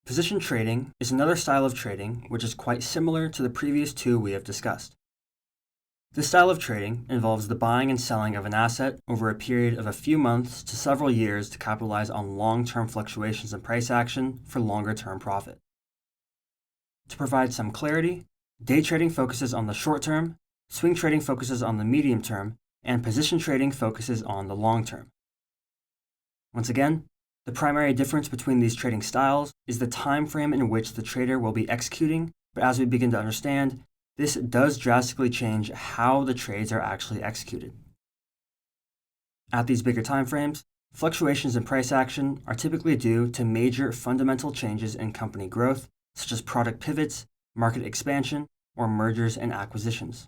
Position trading is another style of trading which is quite similar to the previous two we have discussed. This style of trading involves the buying and selling of an asset over a period of a few months to several years to capitalize on long-term fluctuations in price action for longer-term profit. To provide some clarity, day trading focuses on the short term, swing trading focuses on the medium term, and position trading focuses on the long term. Once again, the primary difference between these trading styles is the time frame in which the trader will be executing, but as we begin to understand, this does drastically change how the trades are actually executed. At these bigger time frames, fluctuations in price action are typically due to major fundamental changes in company growth, such as product pivots, market expansion, or mergers and acquisitions.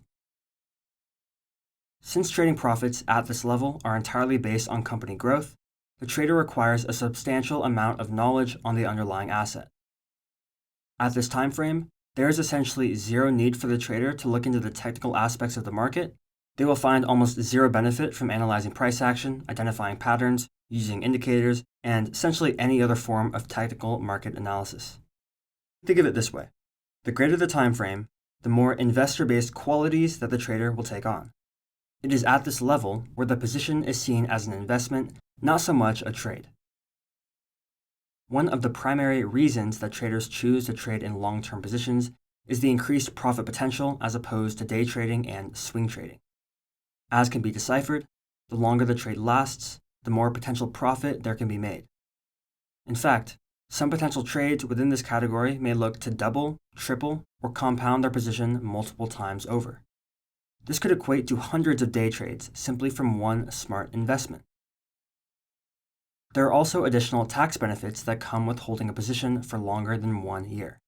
Since trading profits at this level are entirely based on company growth, the trader requires a substantial amount of knowledge on the underlying asset. At this time frame, there is essentially zero need for the trader to look into the technical aspects of the market. They will find almost zero benefit from analyzing price action, identifying patterns, using indicators, and essentially any other form of technical market analysis. Think of it this way. The greater the time frame, the more investor-based qualities that the trader will take on. It is at this level where the position is seen as an investment, not so much a trade. One of the primary reasons that traders choose to trade in long-term positions is the increased profit potential as opposed to day trading and swing trading. As can be deciphered, the longer the trade lasts, the more potential profit there can be made. In fact, some potential trades within this category may look to double, triple, or compound their position multiple times over. This could equate to hundreds of day trades simply from one smart investment. There are also additional tax benefits that come with holding a position for longer than 1 year.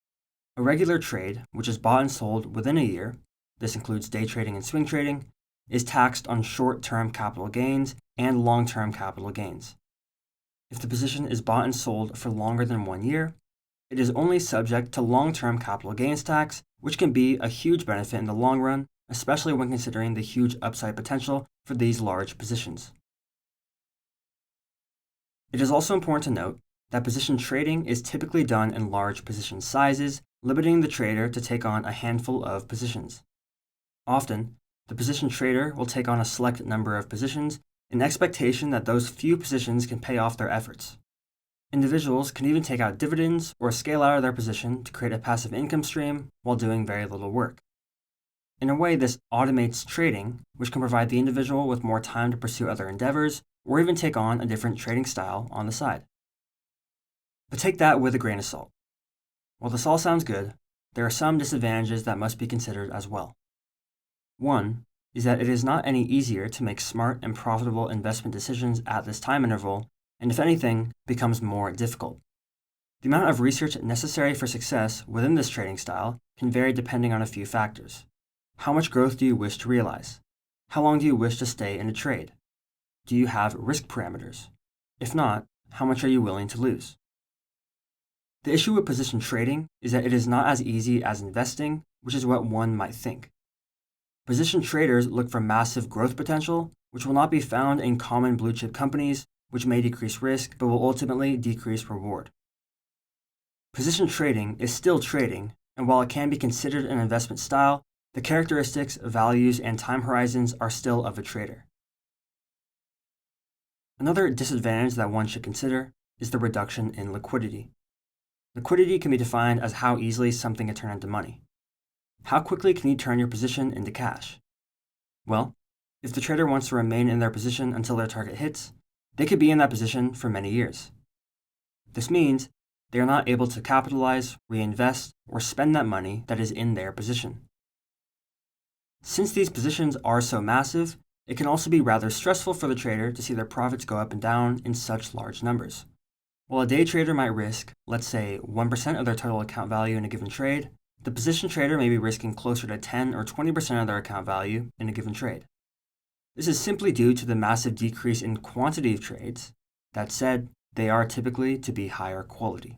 A regular trade, which is bought and sold within a year, this includes day trading and swing trading, is taxed on short-term capital gains and long-term capital gains. If the position is bought and sold for longer than 1 year, it is only subject to long-term capital gains tax, which can be a huge benefit in the long run, especially when considering the huge upside potential for these large positions. It is also important to note that position trading is typically done in large position sizes, limiting the trader to take on a handful of positions. Often, the position trader will take on a select number of positions in expectation that those few positions can pay off their efforts. Individuals can even take out dividends or scale out of their position to create a passive income stream while doing very little work. In a way, this automates trading, which can provide the individual with more time to pursue other endeavors or even take on a different trading style on the side. But take that with a grain of salt. While this all sounds good, there are some disadvantages that must be considered as well. One is that it is not any easier to make smart and profitable investment decisions at this time interval, and if anything, becomes more difficult. The amount of research necessary for success within this trading style can vary depending on a few factors. How much growth do you wish to realize? How long do you wish to stay in a trade? Do you have risk parameters? If not, how much are you willing to lose? The issue with position trading is that it is not as easy as investing, which is what one might think. Position traders look for massive growth potential, which will not be found in common blue chip companies, which may decrease risk but will ultimately decrease reward. Position trading is still trading, and while it can be considered an investment style, the characteristics, values, and time horizons are still of a trader. Another disadvantage that one should consider is the reduction in liquidity. Liquidity can be defined as how easily something can turn into money. How quickly can you turn your position into cash? Well, if the trader wants to remain in their position until their target hits, they could be in that position for many years. This means they are not able to capitalize, reinvest, or spend that money that is in their position. Since these positions are so massive, it can also be rather stressful for the trader to see their profits go up and down in such large numbers. While a day trader might risk, let's say, 1% of their total account value in a given trade, the position trader may be risking closer to 10 or 20% of their account value in a given trade. This is simply due to the massive decrease in quantity of trades. That said, they are typically to be higher quality.